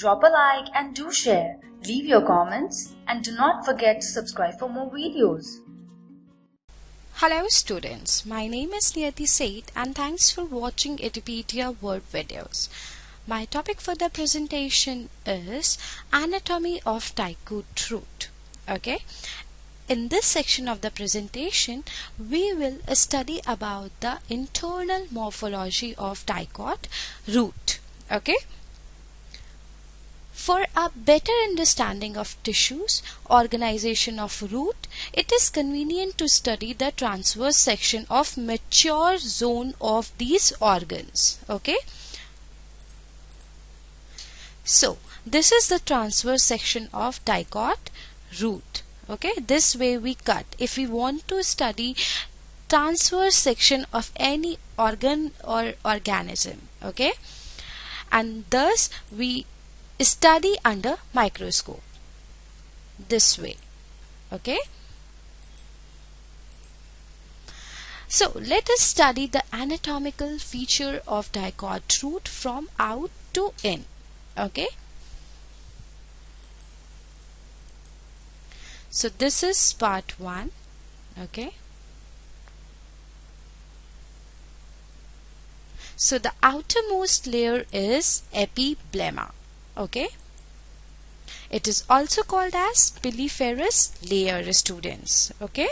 drop a like and do share. Leave your comments and do not forget to subscribe for more videos. Hello students, my name is Niyati Said and thanks for watching Edupedia word videos. My topic for the presentation is Anatomy of Dicot root. Okay. In this section of the presentation, we will study about the internal morphology of Dicot root. Okay. For a better understanding of tissues, organization of root, it is convenient to study the transverse section of mature zone of these organs. Okay. So, this is the transverse section of Dicot root. Okay, this way we cut. If we want to study transverse section of any organ or organism, okay, and thus we study under microscope this way. Okay, so let us study the anatomical feature of Dicot root from out to in. Okay, so this is part 1. Okay, so the outermost layer is epiblemma. Okay, it is also called as piliferous layer, students. Okay,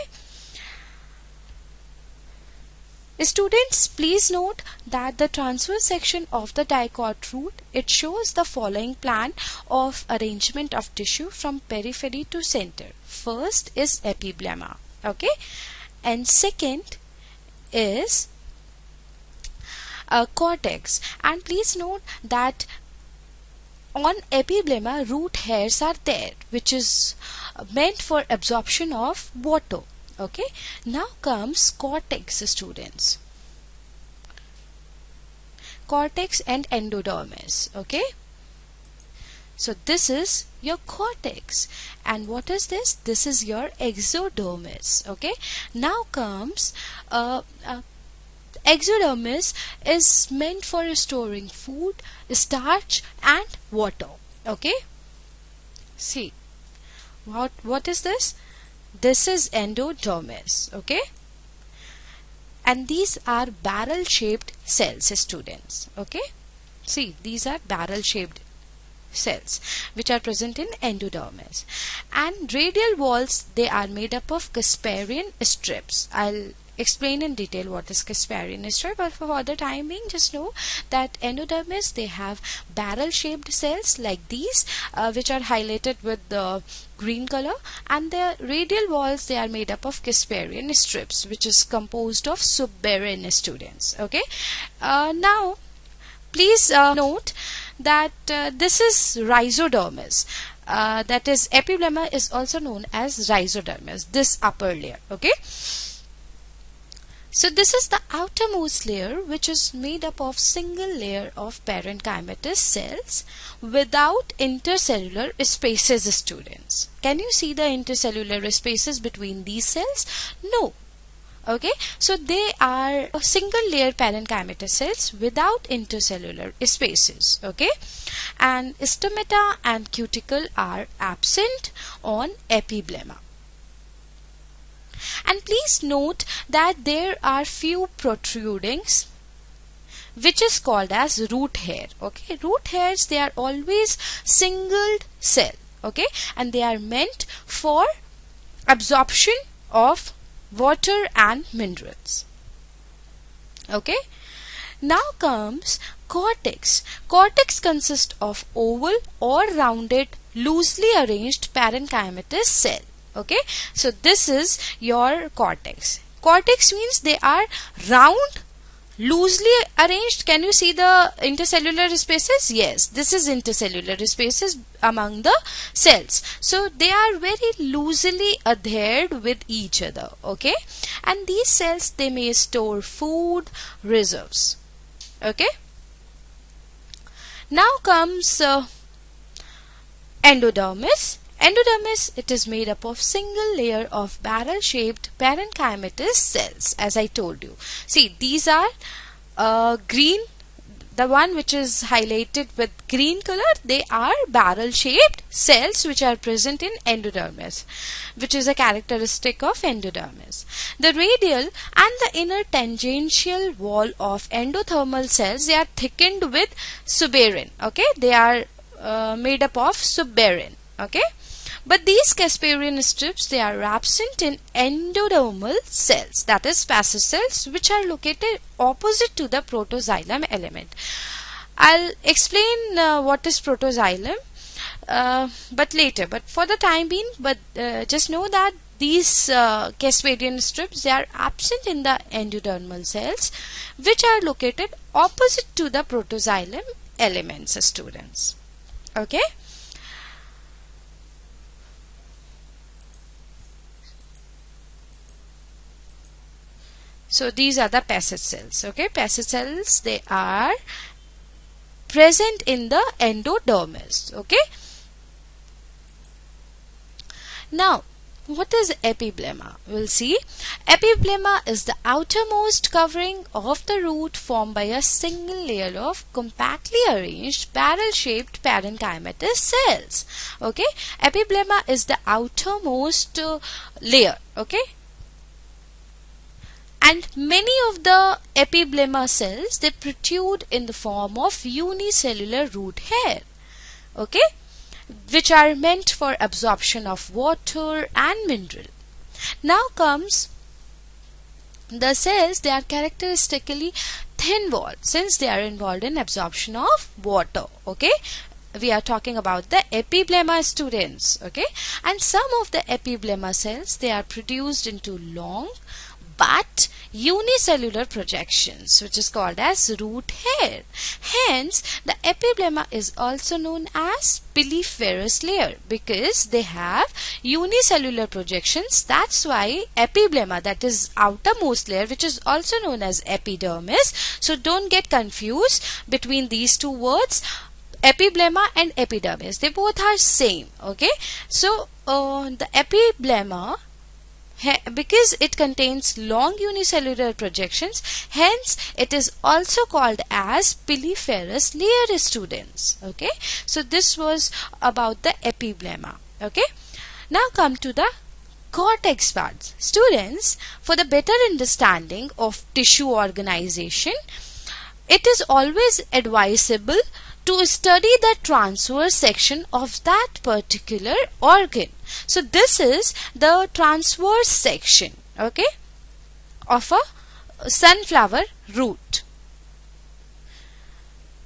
students, please note that the transverse section of the Dicot root, it shows the following plan of arrangement of tissue from periphery to center. First is epiblemma, okay, and second is cortex. And please note that on epiblemma root hairs are there, which is meant for absorption of water. Okay, now comes cortex, students. Cortex and endodermis. Okay, so this is your cortex, and what is this? This is your exodermis. Okay, now comes exodermis is meant for storing food, starch and water. Okay, see what is this? This is endodermis. Okay, and these are barrel shaped cells, students. Okay, see, these are barrel shaped cells which are present in endodermis, and radial walls, they are made up of Casparian strips. I'll explain in detail what is Casparian strip, but for the time being, just know that endodermis, they have barrel shaped cells like these, which are highlighted with the green color, and the radial walls, they are made up of Casparian strips, which is composed of suberin, students. Okay, now please note that this is rhizodermis. That is, epiblemma is also known as rhizodermis, this upper layer. Okay, so this is the outermost layer, which is made up of single layer of parenchymatous cells without intercellular spaces, students. Can you see the intercellular spaces between these cells? No. Okay, so they are single layer parenchymatous cells without intercellular spaces. Okay, and stomata and cuticle are absent on epiblemma. And please note that there are few protrudings, which is called as root hair. Okay, root hairs, they are always singled cell. Okay, and they are meant for absorption of water and minerals. Okay, now comes cortex. Cortex consists of oval or rounded, loosely arranged parenchymatous cell. Okay, so this is your cortex. Cortex means they are round, loosely arranged. Can you see the intercellular spaces? Yes, this is intercellular spaces among the cells. So they are very loosely adhered with each other. Okay, and these cells, they may store food reserves. Okay, now comes endodermis. Endodermis, it is made up of single layer of barrel shaped parenchymatous cells, as I told you. See, these are green the one which is highlighted with green color, they are barrel shaped cells which are present in endodermis, which is a characteristic of endodermis. The radial and the inner tangential wall of endothermal cells, they are thickened with suberin. Okay, they are made up of suberin. Okay, but these Casparian strips, they are absent in endodermal cells, that is facet cells, which are located opposite to the protoxylem element. I'll explain what is protoxylem but later, but for the time being, just know that these Casparian strips, they are absent in the endodermal cells, which are located opposite to the protoxylem elements, students. Okay. So these are the facet cells. Okay, facet cells, they are present in the endodermis. Okay. Now, what is epiblemma? We'll see. Epiblemma is the outermost covering of the root formed by a single layer of compactly arranged barrel-shaped parenchymatous cells. Okay, epiblemma is the outermost layer. Okay. And many of the epiblemma cells, they protrude in the form of unicellular root hair, okay, which are meant for absorption of water and mineral. Now comes the cells, they are characteristically thin-walled since they are involved in absorption of water, okay. We are talking about the epiblemma, students, okay. And some of the epiblemma cells, they are produced into long but unicellular projections, which is called as root hair. Hence, the epiblemma is also known as piliferous layer because they have unicellular projections. That's why epiblemma, that is outermost layer, which is also known as epidermis. So don't get confused between these two words. Epiblemma and epidermis, they both are same. Okay, so the epiblemma, because it contains long unicellular projections, hence it is also called as piliferous layer, students. Okay, so this was about the epiblemma. Okay, now come to the cortex parts. Students, for the better understanding of tissue organization, it is always advisable to study the transverse section of that particular organ. So this is the transverse section, okay, of a sunflower root.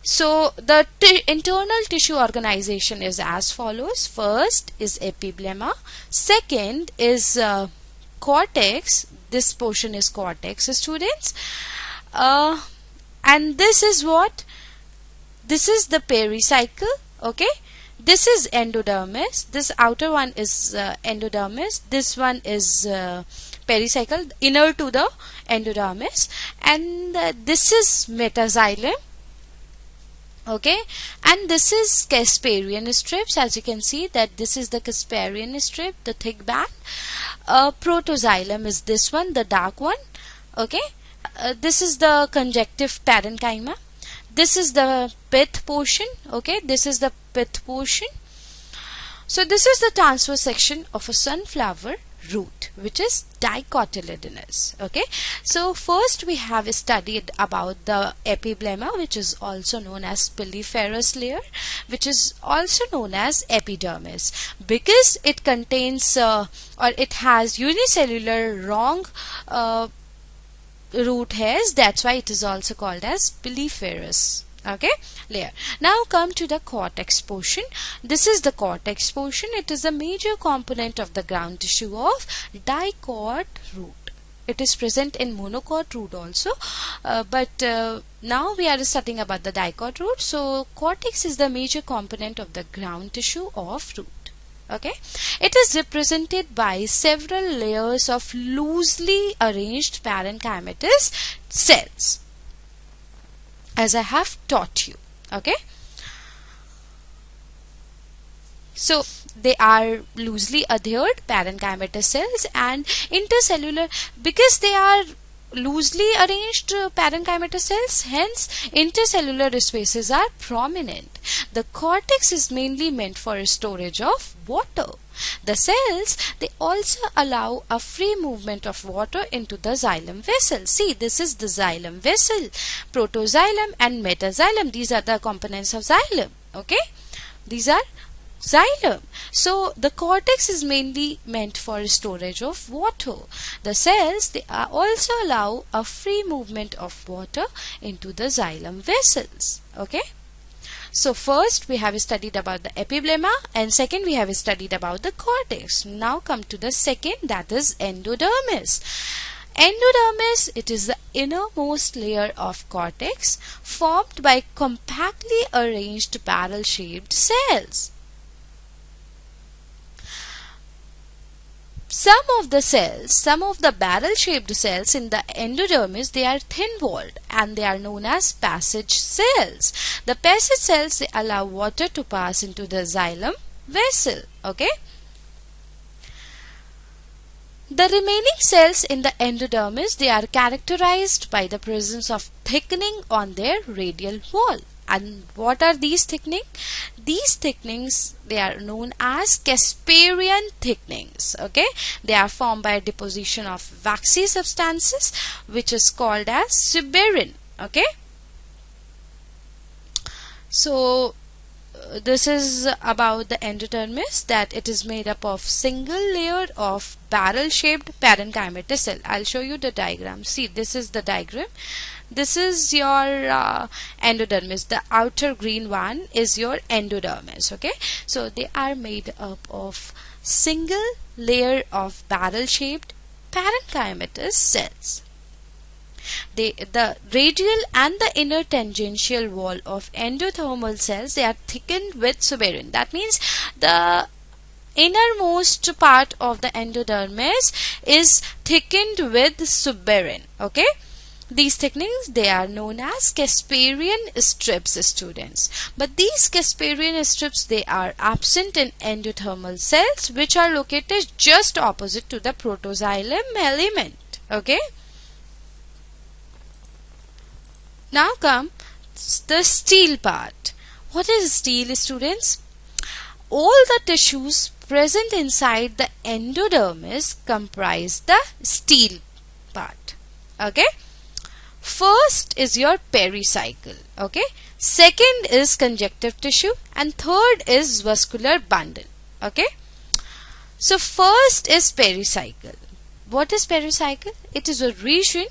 So the internal tissue organization is as follows. First is epiblemma, second is cortex. This portion is cortex, students, and this is what? This is the pericycle, okay. This is endodermis. This outer one is endodermis. This one is pericycle, inner to the endodermis, and this is metaxylem, okay. And this is Casparian strips. As you can see that this is the Casparian strip, the thick band. Protoxylem is this one, the dark one, okay. This is the conjunctive parenchyma. This is the pith portion, okay. This is the pith portion. So this is the transverse section of a sunflower root, which is dicotyledonous, okay. So first we have studied about the epiblemma, which is also known as piliferous layer, which is also known as epidermis, because it contains or it has unicellular long root hairs. That's why it is also called as piliferous, okay, layer. Now come to the cortex portion. This is the cortex portion. It is a major component of the ground tissue of dicot root. It is present in monocot root also, but now we are studying about the dicot root. So cortex is the major component of the ground tissue of root. Okay, it is represented by several layers of loosely arranged parenchymatous cells, as I have taught you. Okay, so they are loosely adhered parenchymatous cells and intercellular, because they are loosely arranged parenchymatous cells, hence intercellular spaces are prominent. The cortex is mainly meant for storage of water. The cells, they also allow a free movement of water into the xylem vessel. See, this is the xylem vessel, protoxylem and metaxylem. These are the components of xylem. Okay, these are xylem. So the cortex is mainly meant for storage of water. The cells, they also allow a free movement of water into the xylem vessels. Okay, so first we have studied about the epiblema, and second we have studied about the cortex. Now come to the second, that is endodermis. Endodermis, it is the innermost layer of cortex formed by compactly arranged barrel-shaped cells. Some of the barrel-shaped cells in the endodermis, they are thin-walled and they are known as passage cells. The passage cells, they allow water to pass into the xylem vessel. Okay. The remaining cells in the endodermis, they are characterized by the presence of thickening on their radial wall. And what are these thickening? These thickenings, they are known as Casparian thickenings. Okay, they are formed by deposition of waxy substances, which is called as suberin. Okay, so this is about the endodermis, that it is made up of single layer of barrel-shaped parenchymatous cell. I'll show you the diagram. See, this is the diagram. This is your endodermis. The outer green one is your endodermis. Okay, so they are made up of single layer of barrel-shaped parenchymatous cells. The radial and the inner tangential wall of endothermal cells, they are thickened with suberin. That means the innermost part of the endodermis is thickened with suberin. Okay, these thickenings, they are known as Casparian strips, students. But these Casparian strips, they are absent in endothermal cells, which are located just opposite to the protoxylem element. Okay. Now come the steel part. What is steel, students? All the tissues present inside the endodermis comprise the steel part. Okay. First is your pericycle. Okay. Second is conjunctive tissue, and third is vascular bundle. Okay. So first is pericycle. What is pericycle? It is a region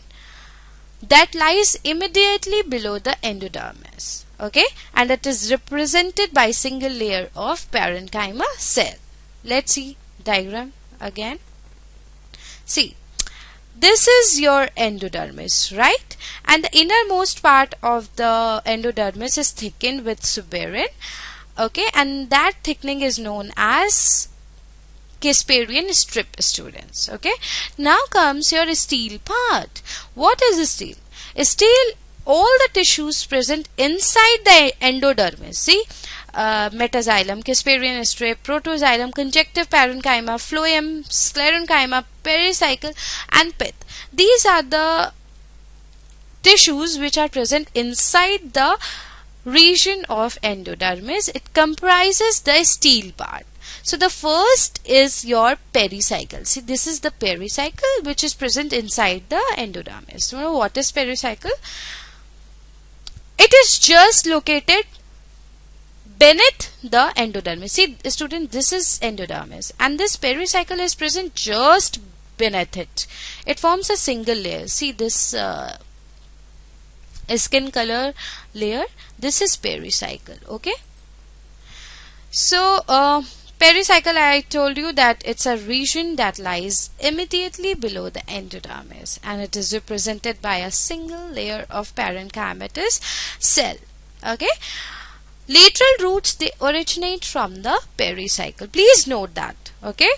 that lies immediately below the endodermis. Okay, and it is represented by single layer of parenchyma cell. Let's see diagram again. See, this is your endodermis, right? And the innermost part of the endodermis is thickened with suberin. Okay, and that thickening is known as Casparian strip, students. Okay, now comes your steel part. What is steel? Steel, all the tissues present inside the endodermis. See, metaxylem, Casparian strip, protoxylem, conjunctive parenchyma, phloem, sclerenchyma, pericycle, and pith. These are the tissues which are present inside the region of endodermis. It comprises the steel part. So the first is your pericycle. See, this is the pericycle which is present inside the endodermis. You know what is pericycle? It is just located beneath the endodermis. See, student, this is endodermis and this pericycle is present just beneath it. It forms a single layer. See this skin color layer. This is pericycle. Okay. So pericycle, I told you that it's a region that lies immediately below the endodermis and it is represented by a single layer of parenchymatous cell. Okay. Lateral roots, they originate from the pericycle. Please note that. Okay.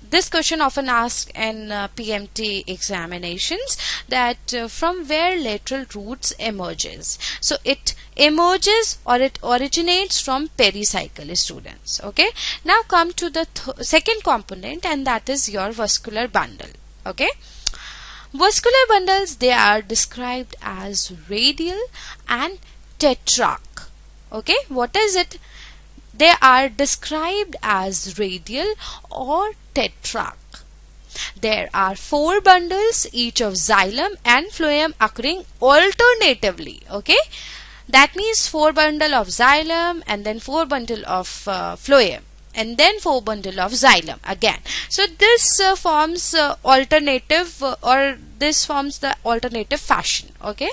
This question often asked in PMT examinations, that from where lateral roots emerges. So it emerges or it originates from pericycle, students. Okay. Now come to the second component, and that is your vascular bundle. Okay. Vascular bundles, they are described as radial and tetrarch. Okay, what is it? They are described as radial or tetrarch. There are 4 bundles, each of xylem and phloem occurring alternatively. Okay, that means 4 bundle of xylem and then 4 bundle of phloem and then 4 bundle of xylem again. So this forms alternative or this forms the alternative fashion. Okay,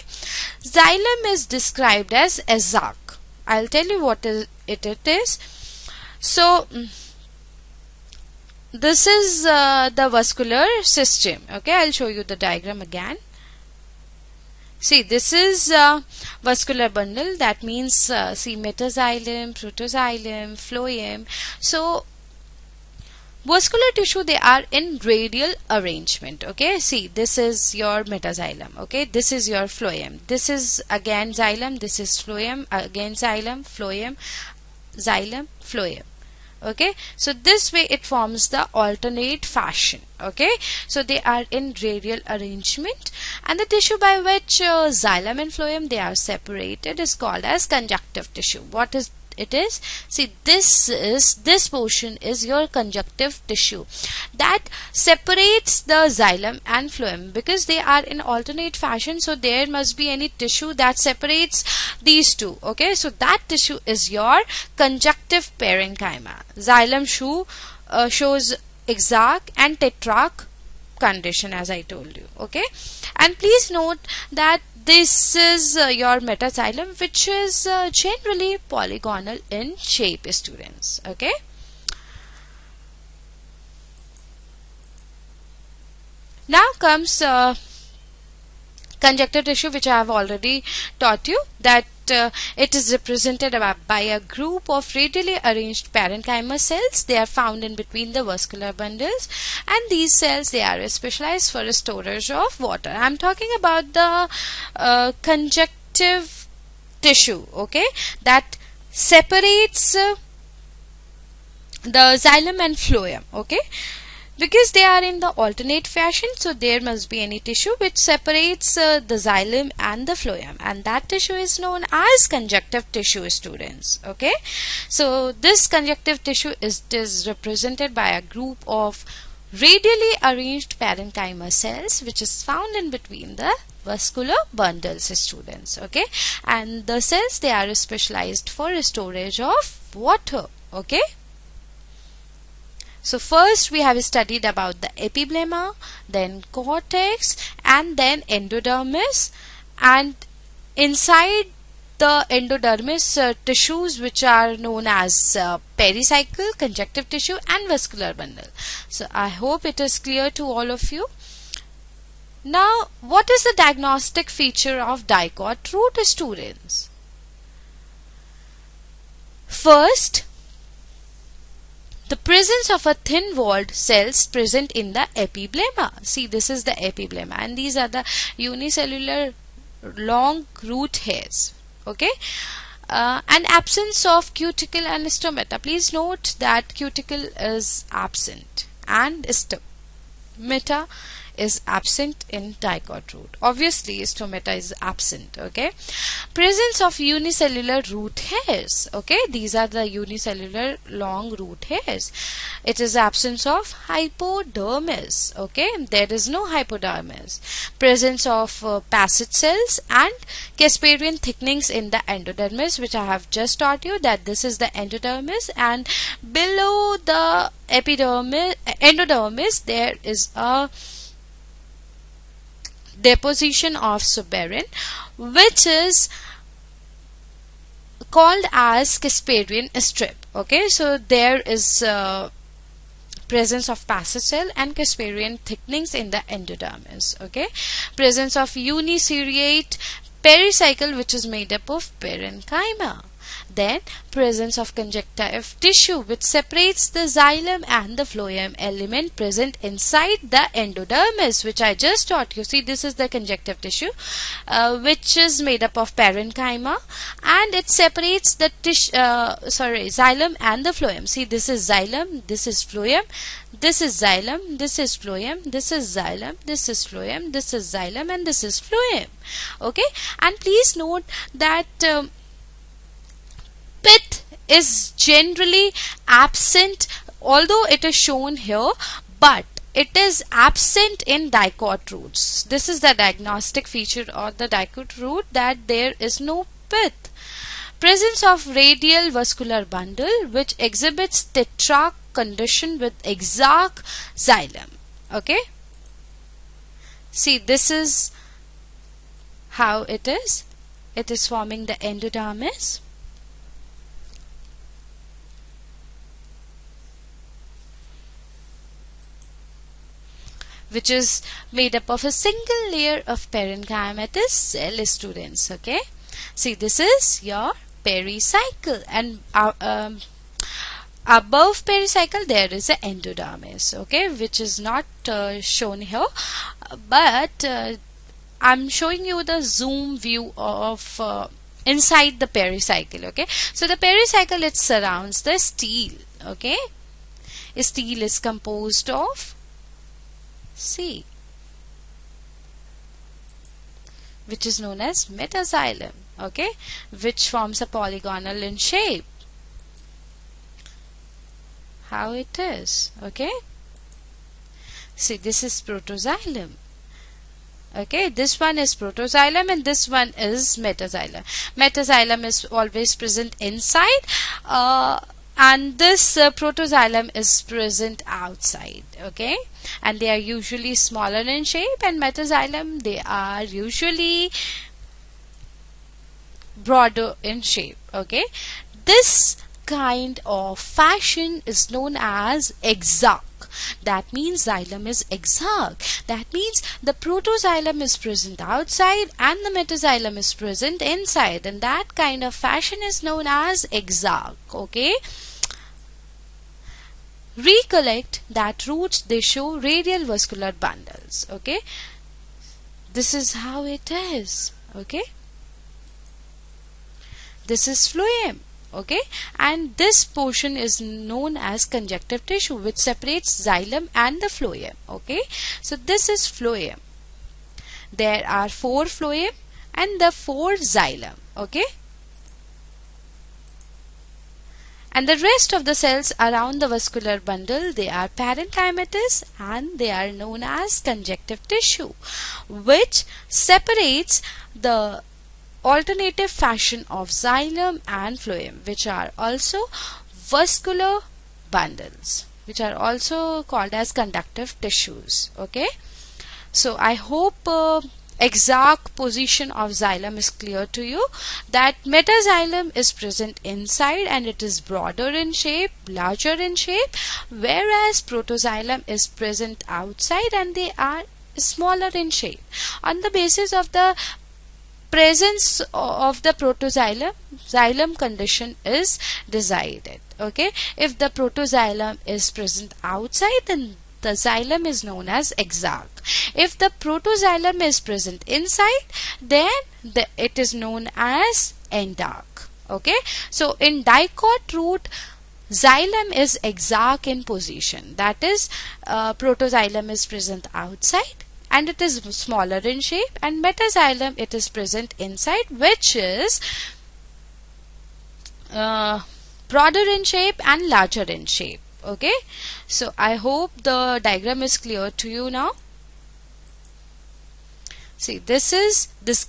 xylem is described as azarch. I'll tell you what it is. So this is the vascular system. Okay, I'll show you the diagram again. See, this is vascular bundle. That means see, metaxylem, protoxylem, phloem. So vascular tissue, they are in radial arrangement. Okay, see, this is your metaxylem. Okay, this is your phloem. This is again xylem. This is phloem. Again xylem, phloem, xylem, phloem. Okay, so this way it forms the alternate fashion. Okay, so they are in radial arrangement, and the tissue by which xylem and phloem, they are separated, is called as conjunctive tissue. What is it is? See, this portion is your conjunctive tissue that separates the xylem and phloem, because they are in alternate fashion, so there must be any tissue that separates these two. Okay, so that tissue is your conjunctive parenchyma. Xylem shows exarch and tetrarch condition, as I told you. Okay, and please note that this is your metaxylem, which is generally polygonal in shape, students. Okay, now comes conjunctive tissue, which I have already taught you that it is represented by a group of radially arranged parenchyma cells. They are found in between the vascular bundles, and these cells, they are specialized for storage of water. I am talking about the conjunctive tissue, okay, that separates the xylem and phloem. Okay, because they are in the alternate fashion, so there must be any tissue which separates the xylem and the phloem, and that tissue is known as conjunctive tissue, students. Okay, so this conjunctive tissue is represented by a group of radially arranged parenchyma cells, which is found in between the vascular bundles, students. Okay, and the cells, they are specialized for storage of water. Okay, so first we have studied about the epiblema, then cortex, and then endodermis, and inside the endodermis tissues which are known as pericycle, conjunctive tissue, and vascular bundle. So I hope it is clear to all of you. Now, what is the diagnostic feature of Dicot root, students? First, the presence of a thin-walled cells present in the epiblema. See, this is the epiblema, and these are the unicellular long root hairs. Okay, and absence of cuticle and stomata. Please note that cuticle is absent and stomata is absent in Dicot root. Obviously, stomata is absent. Okay, presence of unicellular root hairs. Okay, these are the unicellular long root hairs. It is absence of hypodermis. Okay, there is no hypodermis. Presence of passage cells and Casparian thickenings in the endodermis, which I have just taught you that this is the endodermis, and below the endodermis there is a deposition of suberin, which is called as Casparian strip. Okay, so there is presence of passage cell and Casparian thickenings in the endodermis. Okay, presence of uniseriate pericycle, which is made up of parenchyma. Then presence of conjunctive tissue, which separates the xylem and the phloem element present inside the endodermis, which I just taught you. See, this is the conjunctive tissue, which is made up of parenchyma, and it separates the xylem and the phloem. See, this is xylem, this is phloem, this is xylem, this is phloem, this is xylem, this is phloem, this is xylem, and this is phloem. Okay, and please note that pith is generally absent, although it is shown here, but it is absent in dicot roots. This is the diagnostic feature of the dicot root, that there is no pith. Presence of radial vascular bundle, which exhibits tetrarch condition with exarch xylem. Okay, see, this is how it is. It is forming the endodermis. Which is made up of a single layer of parenchymatous cell, students. Okay, see, this is your pericycle, and above pericycle there is a endodermis, okay, which is not shown here, but I'm showing you the zoom view of inside the pericycle. Okay, so the pericycle, it surrounds the stele. Okay, stele is composed of, see, which is known as metaxylem, okay, which forms a polygonal in shape. How it is, okay. See, this is protoxylem. Okay, this one is protoxylem and this one is metaxylem. Metaxylem is always present inside, and this protoxylem is present outside. Okay, and they are usually smaller in shape, and metaxylem, they are usually broader in shape. Okay, this kind of fashion is known as exarch. That means xylem is exarch. That means the protoxylem is present outside and the metaxylem is present inside, and that kind of fashion is known as exarch. Okay, recollect that roots, they show radial vascular bundles. Okay, this is how it is. Okay, this is phloem. Okay, and this portion is known as conjunctive tissue, which separates xylem and the phloem. Okay, so this is phloem. There are 4 phloem and the 4 xylem. Okay, and the rest of the cells around the vascular bundle, they are parenchymatous and they are known as conjunctive tissue, which separates the alternative fashion of xylem and phloem, which are also vascular bundles, which are also called as conductive tissues. Okay, so I hope exact position of xylem is clear to you, that metaxylem is present inside and it is broader in shape, larger in shape, whereas protoxylem is present outside and they are smaller in shape. On the basis of the presence of the protoxylem, xylem condition is decided. Okay, if the protoxylem is present outside, then the xylem is known as exarch. If the protoxylem is present inside, then it is known as endarch. Okay, so in dicot root, xylem is exarch in position, that is protoxylem is present outside and it is smaller in shape, and metaxylem, it is present inside, which is broader in shape and larger in shape. Okay, so I hope the diagram is clear to you now. See, this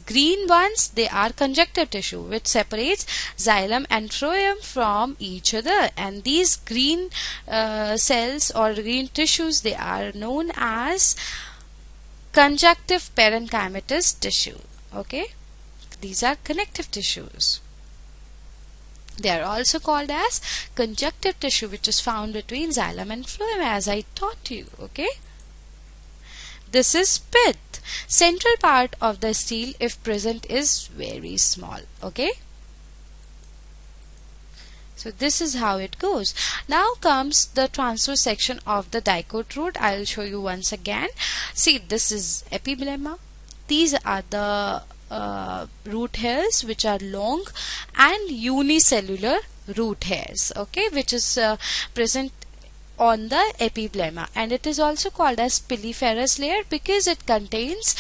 green ones, they are conjunctive tissue, which separates xylem and phloem from each other, and these green cells or green tissues, they are known as conjunctive parenchymatous tissue. Okay, these are connective tissues. They are also called as conjunctive tissue, which is found between xylem and phloem, as I taught you. Okay, this is pith. Central part of the stele, if present, is very small. Okay, So this is how it goes. Now comes the transverse section of the dicot root. I'll show you once again. See, this is epilemma. These are the root hairs which are long, and unicellular root hairs, okay, which is present on the epilemma, and it is also called as piliferous layer because it contains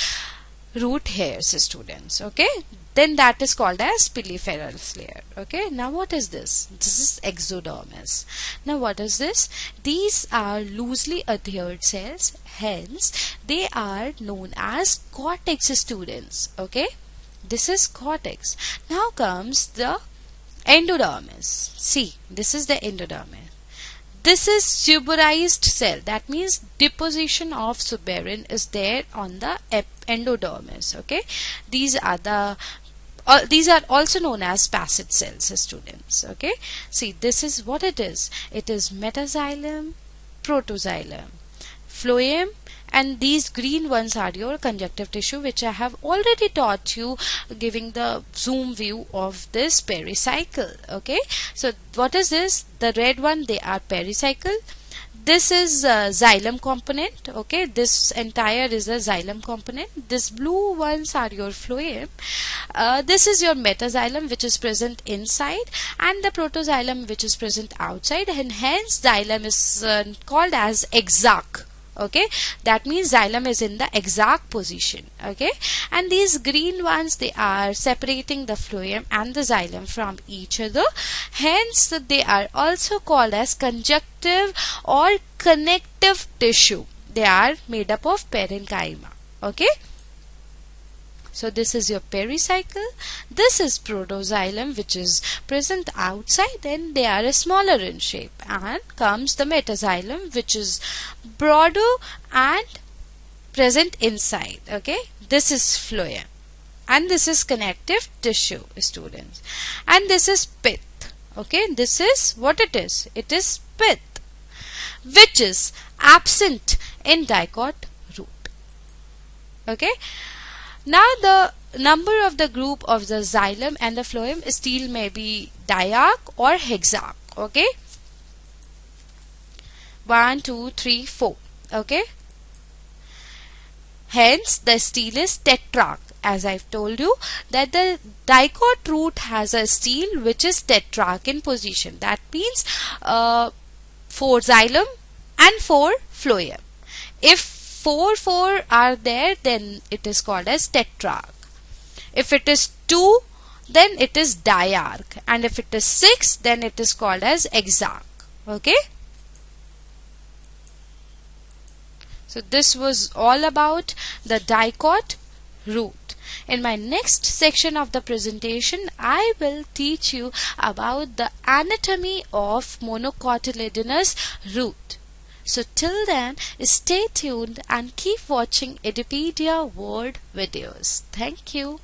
root hairs, students. Okay, then that is called as piliferous layer. Okay, now what is this? This is exodermis. Now what is this? These are loosely adhered cells, hence they are known as cortex, students. Okay, this is cortex. Now comes the endodermis. See, this is the endodermis. This is suberized cell. That means deposition of suberin is there on the endodermis. Okay, these are also known as passage cells, students. Okay, see, this is what it is. It is metaxylem, protoxylem, phloem, and these green ones are your conjunctive tissue, which I have already taught you, giving the zoom view of this pericycle. Okay, so what is this? The red one, they are pericycle. This is xylem component. Okay, this entire is a xylem component. This blue ones are your phloem. This is your metaxylem, which is present inside, and the protoxylem, which is present outside, and hence xylem is called as exact. Okay, that means xylem is in the exact position. Okay, and these green ones, they are separating the phloem and the xylem from each other, hence they are also called as conjunctive or connective tissue. They are made up of parenchyma. Okay, so this is your pericycle. This is protoxylem, which is present outside, then they are smaller in shape, and comes the metaxylem, which is broader and present inside. Okay, this is phloem, and this is connective tissue, students, and this is pith. Okay, this is what it is. It is pith, which is absent in dicot root. Okay, now the number of the group of the xylem and the phloem still may be diarch or hexarch. Okay, 1, 2, 3, 4. Okay, hence the stele is tetrarch. As I've told you that the dicot root has a stele which is tetrarch in position. That means 4 xylem and 4 phloem. If 4 are there, then it is called as tetrarch. If it is 2, then it is diarch, and if it is 6, then it is called as exarch. Okay, so this was all about the dicot root. In my next section of the presentation, I will teach you about the anatomy of monocotyledonous root. So till then, stay tuned and keep watching Edupedia World videos. Thank you.